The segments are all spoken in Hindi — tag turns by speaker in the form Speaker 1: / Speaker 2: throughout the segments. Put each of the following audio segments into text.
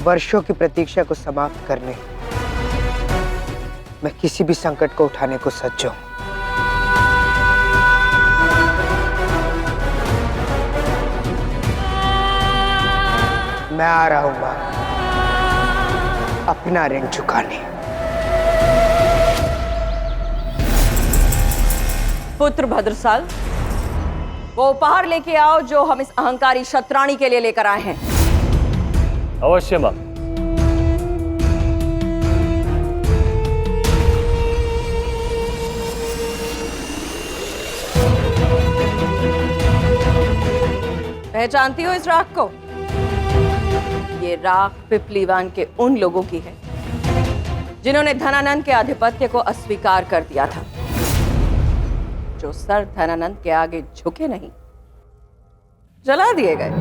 Speaker 1: वर्षों की प्रतीक्षा को समाप्त करने मैं किसी भी संकट को उठाने को सज्ज हूं। मैं आ रहा हूं मां, अपना ऋण चुकाने।
Speaker 2: पुत्र भद्रसाल, वो उपहार लेके आओ जो हम इस अहंकारी शतरानी के लिए लेकर आए हैं।
Speaker 3: अवश्य मां।
Speaker 2: पहचानती हो इस राख को? ये राख पिपलीवान के उन लोगों की है जिन्होंने धनानंद के आधिपत्य को अस्वीकार कर दिया था, जो सर धनानंद के आगे झुके नहीं, जला दिए गए।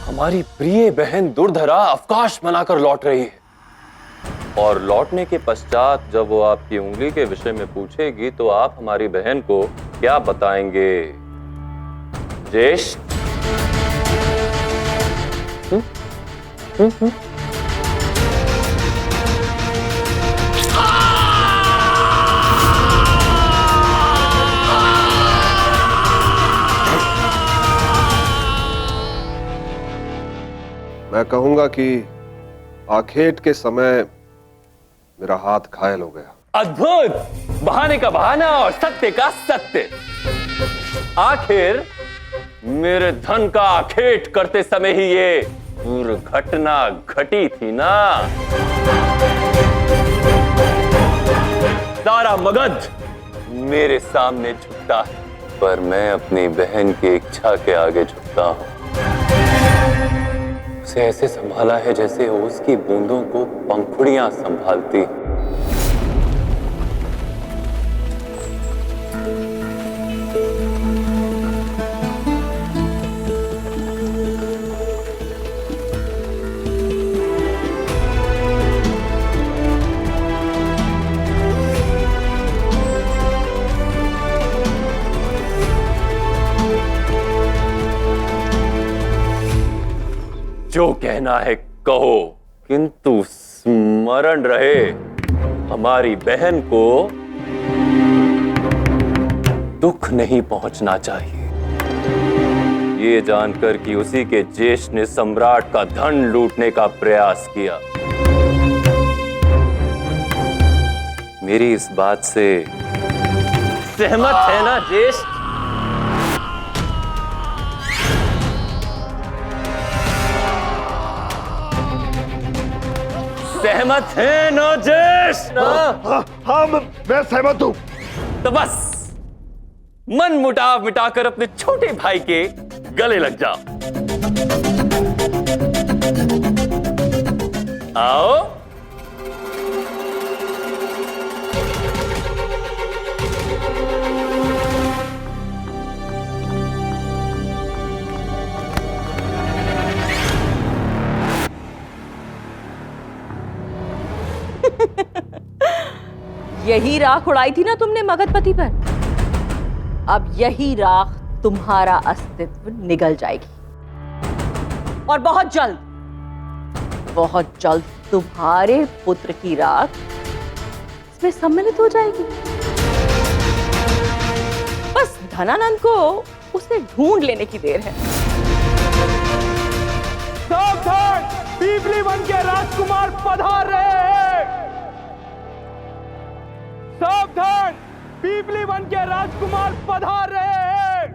Speaker 3: हमारी प्रिय बहन दुर्धरा अवकाश मनाकर लौट रही है
Speaker 4: और लौटने के पश्चात जब वो आपकी उंगली के विषय में पूछेगी तो आप हमारी बहन को क्या बताएंगे? ज्येष्ठ?
Speaker 5: मैं कहूंगा कि आखेट के समय मेरा हाथ घायल हो गया।
Speaker 4: अद्भुत! बहाने का बहाना और सत्य का सत्य। आखिर मेरे धन का आखेट करते समय ही ये दुर्घटना घटी थी ना। सारा मगध मेरे सामने झुकता है, पर मैं अपनी बहन की इच्छा के आगे झुकता हूं। उसे ऐसे संभाला है जैसे ओस की बूंदों को पंखुड़ियां संभालती। जो कहना है कहो, किंतु स्मरण रहे हमारी बहन को दुख नहीं पहुंचना चाहिए। ये जानकर कि उसी के ज्येष्ठ ने सम्राट का धन लूटने का प्रयास किया। मेरी इस बात से सहमत है ना ज्येष्ठ? सहमत है ना ज्येष्ठ?
Speaker 5: हाँ, मैं सहमत हूं।
Speaker 4: तो बस मन मुटाव मिटाकर अपने छोटे भाई के गले लग जाओ। आओ।
Speaker 2: यही राख उड़ाई थी ना तुमने मगधपति पर? अब यही राख तुम्हारा अस्तित्व निगल जाएगी और बहुत जल्द तुम्हारे पुत्र की राख इसमें सम्मिलित हो जाएगी। बस धनानंद को उसे ढूंढ लेने की देर है।
Speaker 3: सावधान! पीपलीवन के राजकुमार पधार रहे हैं। सावधान! पीपलीवन के राजकुमार पधार रहे हैं।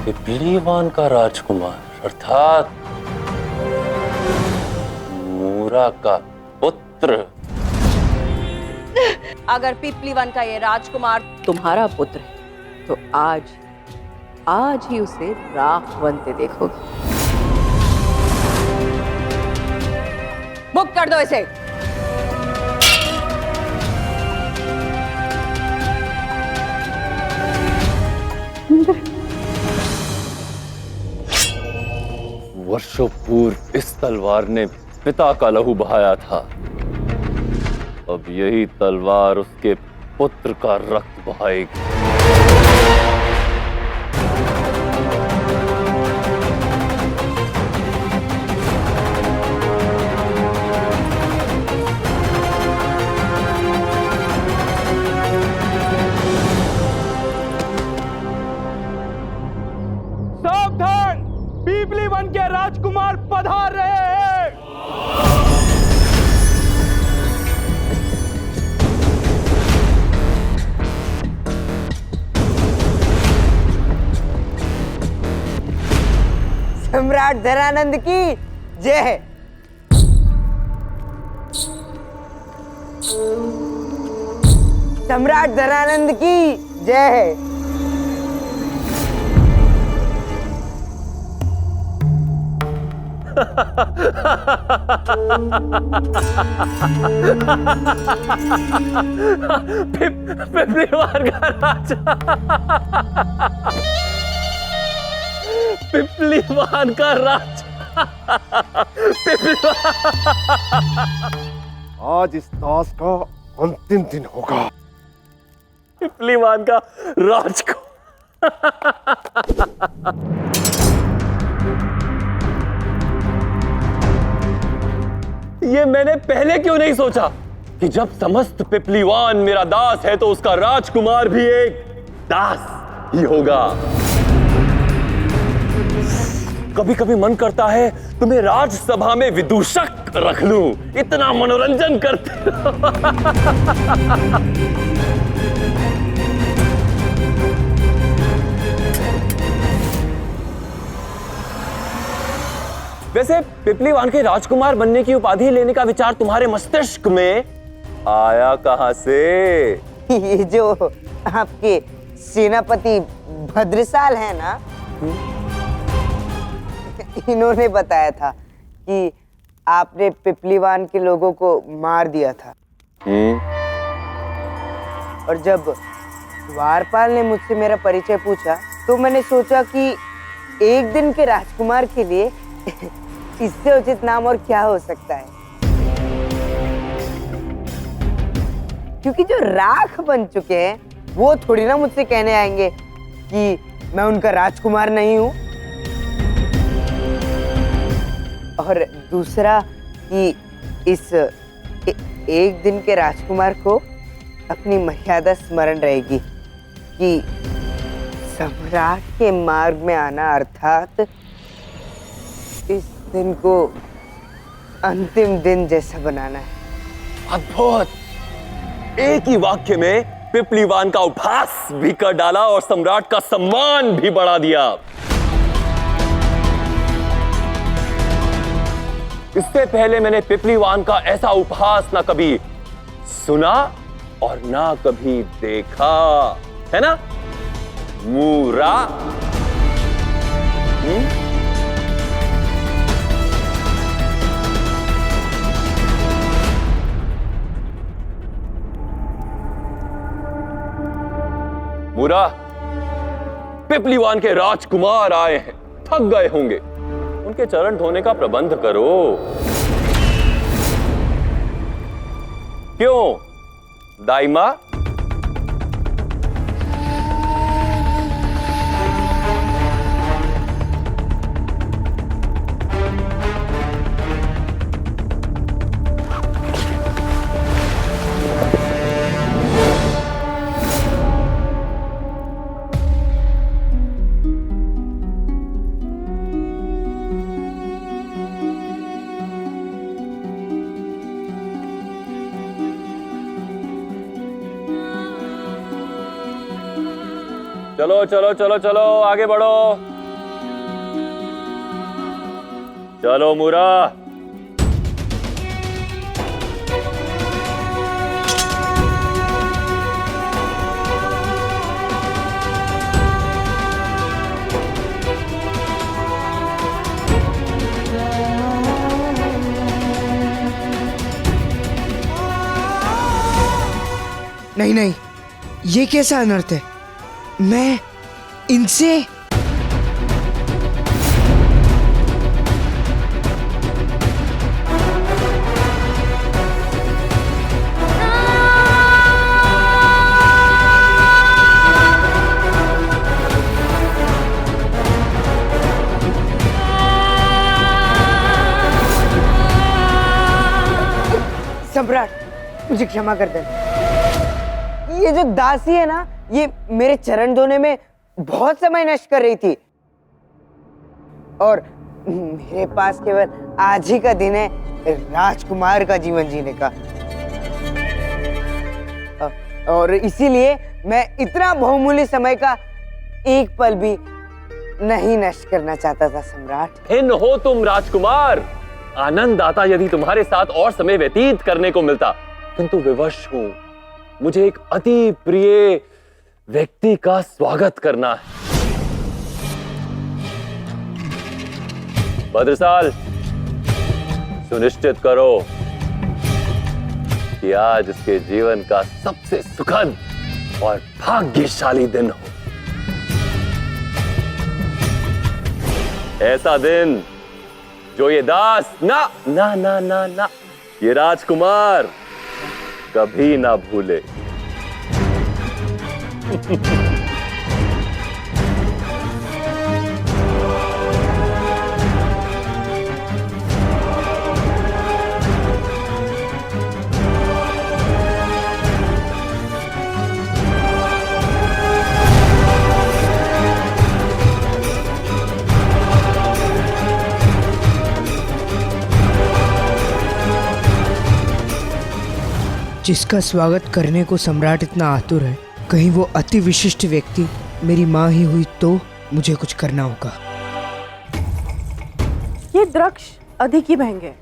Speaker 4: पीपलीवन का राजकुमार अर्थात मूरा का पुत्र।
Speaker 2: अगर पिपलीवन का ये राजकुमार तुम्हारा पुत्र है तो आज ही उसे राख बनते देखोगे। मुक्त कर दो इसे।
Speaker 4: वर्षों पूर्व इस तलवार ने पिता का लहू बहाया था, अब यही तलवार उसके पुत्र का रक्त बहाएगी।
Speaker 3: सावधान, पीपली वन के राजकुमार पधार रहे हैं।
Speaker 1: सम्राट धनानंद की जय। सम्राट धनानंद की जय।
Speaker 4: पिपलीवान का राजा, पिपलीवान का राजा,
Speaker 5: आज इस दास का अंतिम दिन होगा।
Speaker 4: पिपलीवान का राजकुमार। ये मैंने पहले क्यों नहीं सोचा कि जब समस्त पिपलीवान मेरा दास है तो उसका राजकुमार भी एक दास ही होगा। कभी कभी मन करता है तुम्हें राजसभा में विदूषक रख लूं, इतना मनोरंजन करते हो। वैसे पिपलीवान के राजकुमार बनने की उपाधि लेने का विचार तुम्हारे मस्तिष्क में आया कहां से?
Speaker 1: ये जो आपके सेनापति भद्रसाल है ना, इन्होंने बताया था कि आपने पिपलीवान के लोगों को मार दिया था। और जब द्वारपाल ने मुझसे मेरा परिचय पूछा तो मैंने सोचा कि एक दिन के राजकुमार के लिए इससे उचित नाम और क्या हो सकता है। क्योंकि जो राख बन चुके हैं वो थोड़ी ना मुझसे कहने आएंगे कि मैं उनका राजकुमार नहीं हूं। और दूसरा कि इस एक दिन के राजकुमार को अपनी मर्यादा स्मरण रहेगी कि सम्राट के मार्ग में आना अर्थात इस दिन को अंतिम दिन जैसा बनाना है।
Speaker 4: अद्भुत! एक ही वाक्य में पिपलीवान का उपहास भी कर डाला और सम्राट का सम्मान भी बढ़ा दिया। इससे पहले मैंने पिपलीवान का ऐसा उपहास ना कभी सुना और ना कभी देखा, है ना मूरा? मूरा, पिपलीवान के राजकुमार आए हैं, थक गए होंगे, उनके चरण धोने का प्रबंध करो। क्यों दाइमा? चलो चलो चलो चलो आगे बढ़ो। चलो मूरा।
Speaker 1: नहीं नहीं, ये कैसा अनर्थ है? मैं इनसे सम्राट, मुझे क्षमा कर देना। ये जो दासी है ना, ये मेरे चरण धोने में बहुत समय नष्ट कर रही थी और मेरे पास केवल आज ही का दिन है राजकुमार का जीवन जीने का, और इसीलिए मैं इतना बहुमूल्य समय का एक पल भी नहीं नष्ट करना चाहता था सम्राट।
Speaker 4: इन हो तुम राजकुमार, आनंद आता यदि तुम्हारे साथ और समय व्यतीत करने को मिलता, किंतु विवश हूं। मुझे एक अति प्रिय व्यक्ति का स्वागत करना है। भद्रसाल, सुनिश्चित करो कि आज उसके जीवन का सबसे सुखद और भाग्यशाली दिन हो। ऐसा दिन जो ये दास ना ना ना ना ना ये राजकुमार कभी ना भूले।
Speaker 1: जिसका स्वागत करने को सम्राट इतना आतुर है, कहीं वो अति विशिष्ट व्यक्ति मेरी माँ ही हुई तो मुझे कुछ करना होगा।
Speaker 6: ये द्रक्ष अधिक ही महंगे,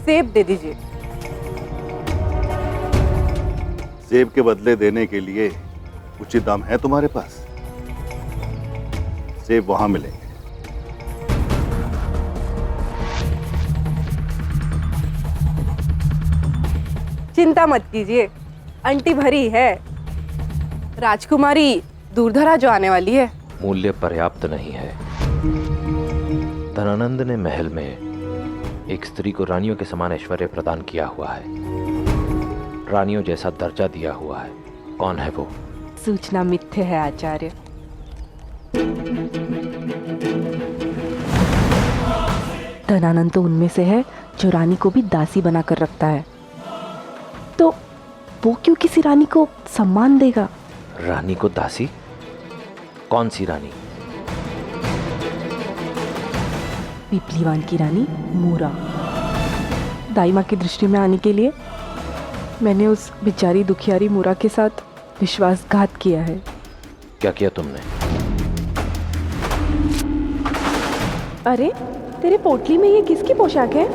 Speaker 6: सेब दे दीजिए।
Speaker 7: सेब के बदले देने के लिए उचित दाम है तुम्हारे पास? सेब वहां मिलेंगे।
Speaker 6: चिंता मत कीजिए, अंटी भरी है। राजकुमारी दूरधरा जो आने वाली है।
Speaker 8: मूल्य पर्याप्त नहीं है। धनानंद ने महल में एक स्त्री को रानियों के समान ऐश्वर्य प्रदान किया हुआ है, रानियों जैसा दर्जा दिया हुआ है। कौन है वो?
Speaker 6: सूचना मिथ्य है आचार्य। धनानंद तो उनमें से है जो रानी को भी दासी बनाकर रखता है, तो वो क्यों किसी रानी को सम्मान देगा?
Speaker 8: रानी को दासी? कौन सी रानी?
Speaker 6: पिपलीवान की रानी मूरा। दाई माँ की दृष्टि में आने के लिए मैंने उस बेचारी दुखियारी मूरा के साथ विश्वासघात किया है।
Speaker 8: क्या किया तुमने?
Speaker 6: अरे, तेरे पोटली में ये किसकी पोशाक है?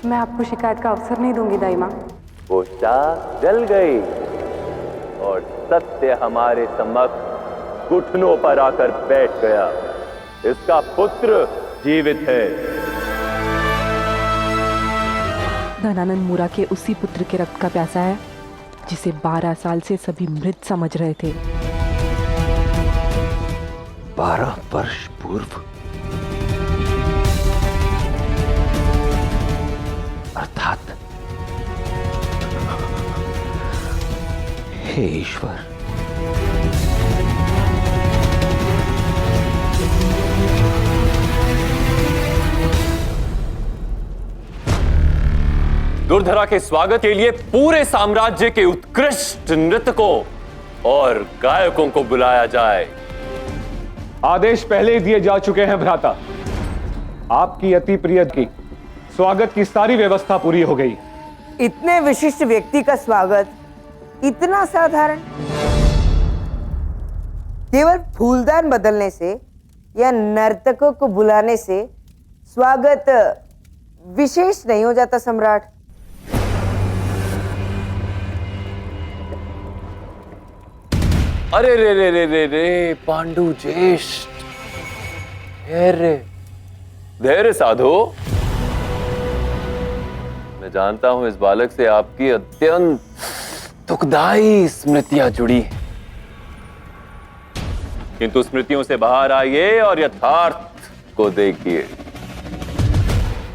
Speaker 6: मैं आपको शिकायत का अवसर नहीं दूंगी दाई माँ।
Speaker 4: पोशाक जल गई और सत्य हमारे समक्ष घुटनों पर आकर बैठ गया। इसका पुत्र जीवित है।
Speaker 6: धनानंद मूरा के उसी पुत्र के रक्त का प्यासा है जिसे 12 साल से सभी मृत समझ रहे थे।
Speaker 8: 12 वर्ष पूर्व? अर्थात हे ईश्वर,
Speaker 4: दुर्धरा के स्वागत के लिए पूरे साम्राज्य के उत्कृष्ट नृत्यकों और गायकों को बुलाया जाए।
Speaker 3: आदेश पहले ही दिए जा चुके हैं भ्राता। आपकी अति प्रिय की स्वागत की सारी व्यवस्था पूरी हो गई।
Speaker 1: इतने विशिष्ट व्यक्ति का स्वागत इतना साधारण, केवल फूलदान बदलने से या नर्तकों को बुलाने से स्वागत विशेष नहीं हो जाता सम्राट।
Speaker 4: अरे रे रे रे रे रे पांडु ज्येष्ठ, धैर्य धैर्य साधो। मैं जानता हूं इस बालक से आपकी अत्यंत दुखदायी स्मृतियां जुड़ी हैं, किंतु स्मृतियों से बाहर आइए और यथार्थ को देखिए।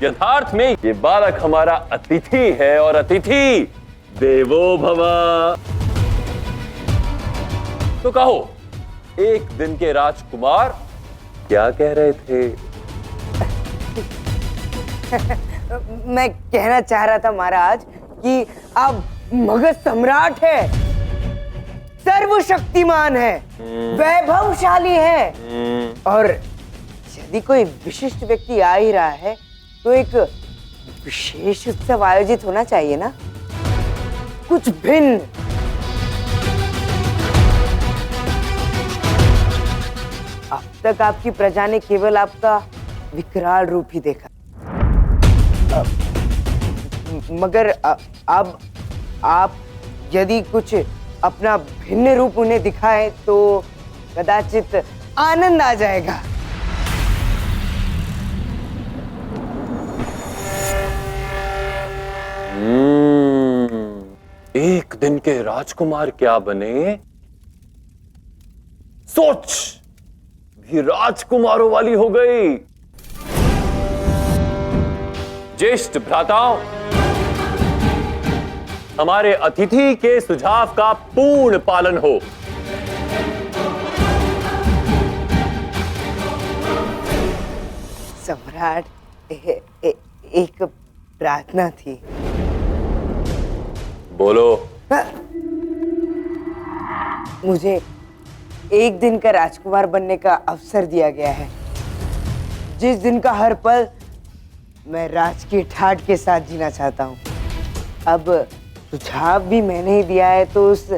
Speaker 4: यथार्थ में ये बालक हमारा अतिथि है और अतिथि देवो भव। तो कहो, एक दिन के राजकुमार क्या कह रहे थे?
Speaker 1: मैं कहना चाह रहा था महाराज कि आप मगध सम्राट है, सर्वशक्तिमान है, वैभवशाली है, और यदि कोई विशिष्ट व्यक्ति आ ही रहा है तो एक विशेष उत्सव आयोजित होना चाहिए ना, कुछ भिन्न। अब तक आपकी प्रजा ने केवल आपका विकराल रूप ही देखा, मगर अब आप यदि कुछ अपना भिन्न रूप उन्हें दिखाएं तो कदाचित आनंद आ जाएगा।
Speaker 4: एक दिन के राजकुमार क्या बने? सोच भी राजकुमारों वाली हो गई। ज्येष्ठ भ्राताओं, हमारे अतिथि के सुझाव का पूर्ण पालन हो।
Speaker 1: सम्राट, एक प्रार्थना थी।
Speaker 4: बोलो।
Speaker 1: मुझे एक दिन का राजकुमार बनने का अवसर दिया गया है, जिस दिन का हर पल मैं राज की ठाठ के साथ जीना चाहता हूँ। अब सुझाव भी मैंने ही दिया है, तो उस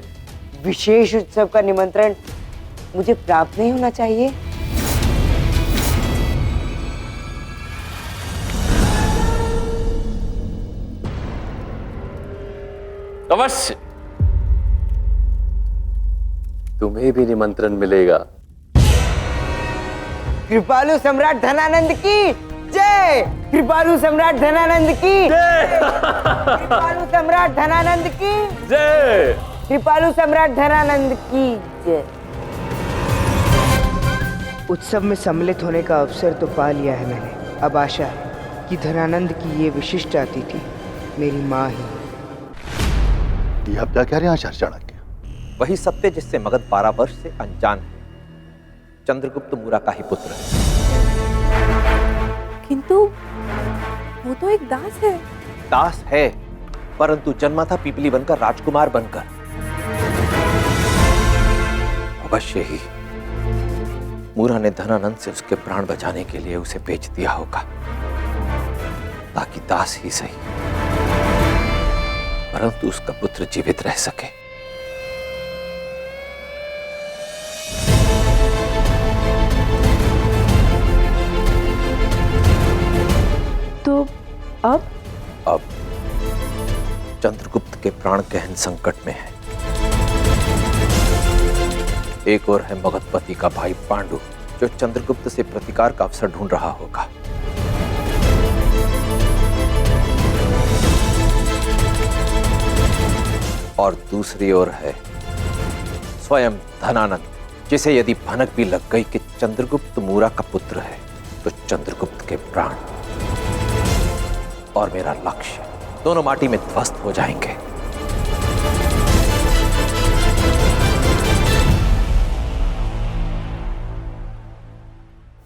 Speaker 1: विशेष उत्सव का निमंत्रण मुझे प्राप्त नहीं होना चाहिए?
Speaker 4: अवश्य, तुम्हें भी निमंत्रण मिलेगा।
Speaker 1: कृपालु सम्राट धनानंद की जय! कृपालु सम्राट धनानंद की जय! कृपालु सम्राट धनानंद की
Speaker 4: जय!
Speaker 1: कृपालु सम्राट धनानंद की जय! उत्सव में सम्मिलित होने का अवसर तो पा लिया है मैंने। अब आशा है कि धनानंद की ये विशिष्ट अतिथि मेरी माँ ही।
Speaker 7: ये आप क्या कह रहे हैं आचार्य चाणक्य?
Speaker 8: वही सत्य जिससे मगध 12 वर्ष से अनजान है। चंद्रगुप्त मूरा का ही पुत्र है।
Speaker 6: किंतु वो तो एक दास है।
Speaker 8: दास है, परंतु जन्मा था पीपली बनकर, राजकुमार बनकर। अवश्य ही मूरा ने धनानंद से उसके प्राण बचाने के लिए उसे बेच दिया होगा, ताकि दास ही सही परंतु उसका पुत्र जीवित रह सके।
Speaker 6: तो अब
Speaker 8: चंद्रगुप्त के प्राण गहन संकट में है। एक और है मगधपति का भाई पांडु, जो चंद्रगुप्त से प्रतिकार का अवसर ढूंढ रहा होगा। और दूसरी ओर है स्वयं धनानंद, जिसे यदि भनक भी लग गई कि चंद्रगुप्त मूरा का पुत्र है, तो चंद्रगुप्त के प्राण और मेरा लक्ष्य दोनों माटी में ध्वस्त हो जाएंगे।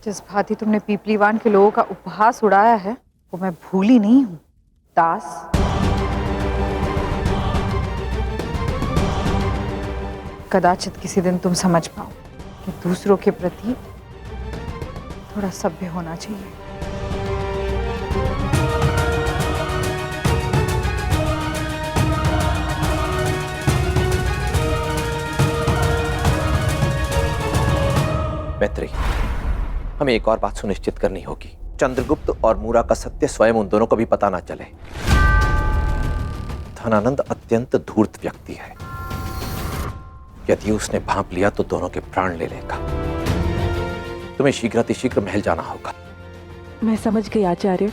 Speaker 9: जिस भांति तुमने पीपलीवान के लोगों का उपहास उड़ाया है, वो मैं भूली नहीं हूं। दास, कदाचित किसी दिन तुम समझ पाओ कि दूसरों के प्रति थोड़ा सभ्य होना चाहिए।
Speaker 8: मैत्री, हमें एक और बात सुनिश्चित करनी होगी। चंद्रगुप्त और मूरा का सत्य स्वयं उन दोनों को भी पता ना चले। धनानंद अत्यंत धूर्त व्यक्ति है। यदि उसने भांप लिया तो दोनों के प्राण ले लेगा। तुम्हें शीघ्रातिशीघ्र महल जाना होगा।
Speaker 6: मैं समझ गई आचार्य।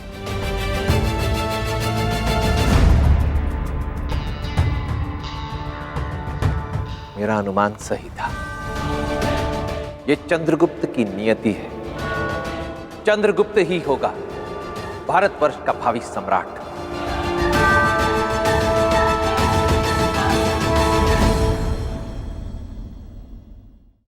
Speaker 8: मेरा अनुमान सही था। ये चंद्रगुप्त की नियति है। चंद्रगुप्त ही होगा भारतवर्ष का भावी सम्राट।